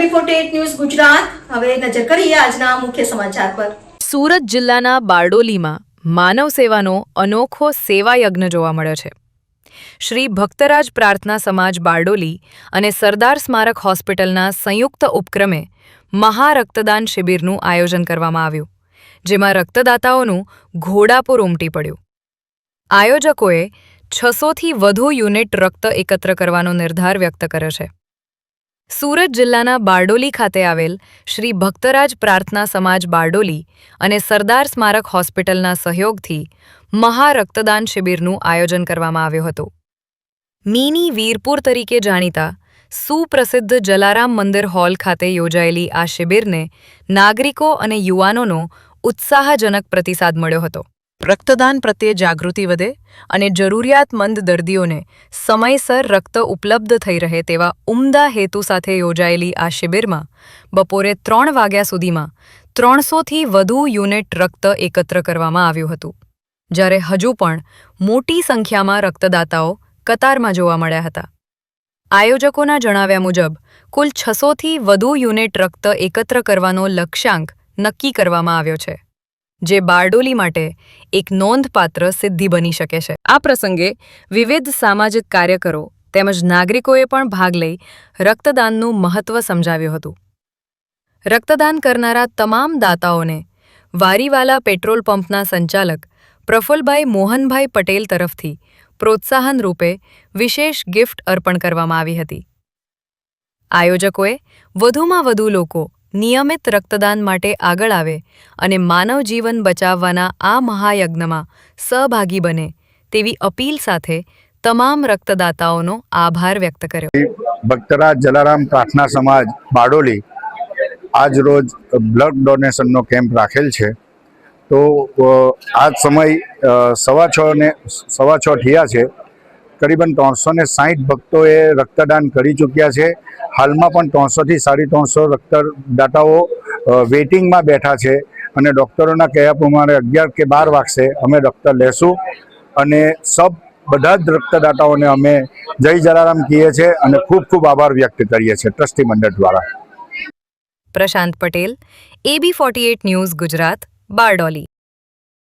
AB48 news Gujarat. હવે નજર કરીએ આજના મુખ્ય સમાચાર પર। સુરત જિલ્લાના બારડોલીમાં માનવ સેવાનો અનોખો સેવા યજ્ઞ જોવા મળ્યો છે। શ્રી ભક્તરાજ પ્રાર્થના સમાજ બારડોલી અને સરદાર સ્મારક હોસ્પિટલના સંયુક્ત ઉપક્રમે મહારક્તદાન શિબિરનું આયોજન કરવામાં આવ્યું, જેમાં રક્તદાતાઓનું ઘોડાપુર ઉમટી પડ્યું। આયોજકોએ 600થી વધુ યુનિટ રક્ત એકત્ર કરવાનો નિર્ધાર વ્યક્ત કર્યો છે। સુરત જિલ્લાના બારડોલી ખાતે આવેલ શ્રી ભક્તરાજ પ્રાર્થના સમાજ બારડોલી અને સરદાર સ્મારક હોસ્પિટલના સહયોગથી મહારક્તદાન શિબિરનું આયોજન કરવામાં આવ્યું હતું। મિની વીરપુર તરીકે જાણીતા સુપ્રસિદ્ધ જલારામ મંદિર હોલ ખાતે યોજાયેલી આ શિબિરને નાગરિકો અને યુવાનોનો ઉત્સાહજનક પ્રતિસાદ મળ્યો હતો। રક્તદાન પ્રત્યે જાગૃતિ વધે અને જરૂરિયાતમંદ દર્દીઓને સમયસર રક્ત ઉપલબ્ધ થઈ રહે તેવા ઉમદા હેતુ સાથે યોજાયેલી આ શિબિરમાં બપોરે 3 વાગ્યા સુધીમાં 300થી વધુ યુનિટ રક્ત એકત્ર કરવામાં આવ્યું હતું, જ્યારે હજુ પણ મોટી સંખ્યામાં રક્તદાતાઓ કતારમાં જોવા મળ્યા હતા। આયોજકોના જણાવ્યા મુજબ કુલ 600થી વધુ યુનિટ રક્ત એકત્ર કરવાનો લક્ષ્યાંક નક્કી કરવામાં આવ્યો છે, જે બારડોલી માટે એક નોંધપાત્ર સિદ્ધિ બની શકે છે। આ પ્રસંગે વિવિધ સામાજિક કાર્યકરો તેમજ નાગરિકોએ પણ ભાગ લઈ રક્તદાનનું મહત્વ સમજાવ્યું હતું। રક્તદાન કરનારા તમામ દાતાઓને વારીવાલા પેટ્રોલ પંપના સંચાલક પ્રફુલભાઈ મોહનભાઈ પટેલ તરફથી પ્રોત્સાહન રૂપે વિશેષ ગિફ્ટ અર્પણ કરવામાં આવી હતી। આયોજકોએ વધુમાં વધુ લોકો નિયમિત રક્તદાન માટે આગળ આવે અને માનવ જીવન બચાવવાના આ મહાયજ્ઞમાં સહભાગી બને તેવી અપીલ સાથે તમામ રક્તદાતાઓનો આભાર વ્યક્ત કર્યો। ભક્તરાજ જલારામ પ્રાર્થના સમાજ બારડોલી આજ રોજ બ્લડ ડોનેશનનો કેમ્પ રાખેલ છે। તો આજ સમય 6:15 થયા છે। કરીબન 360 ભક્તોએ રક્તદાન કરી ચૂક્યા છે। હાલમાં પણ 300થી 350 રક્તદાતાઓ વેઇટિંગમાં બેઠા છે અને ડૉક્ટરોના કહ્યા પ્રમાણે 11 કે 12 વાગશે અમે રક્ત લેશું અને બધા જ રક્તદાતાઓને અમે જય જલારામ કહીએ છીએ અને ખૂબ ખૂબ આભાર વ્યક્ત કરીએ છીએ ટ્રસ્ટી મંડળ દ્વારા। પ્રશાંત પટેલ, AB48 ન્યૂઝ ગુજરાત, બારડોલી।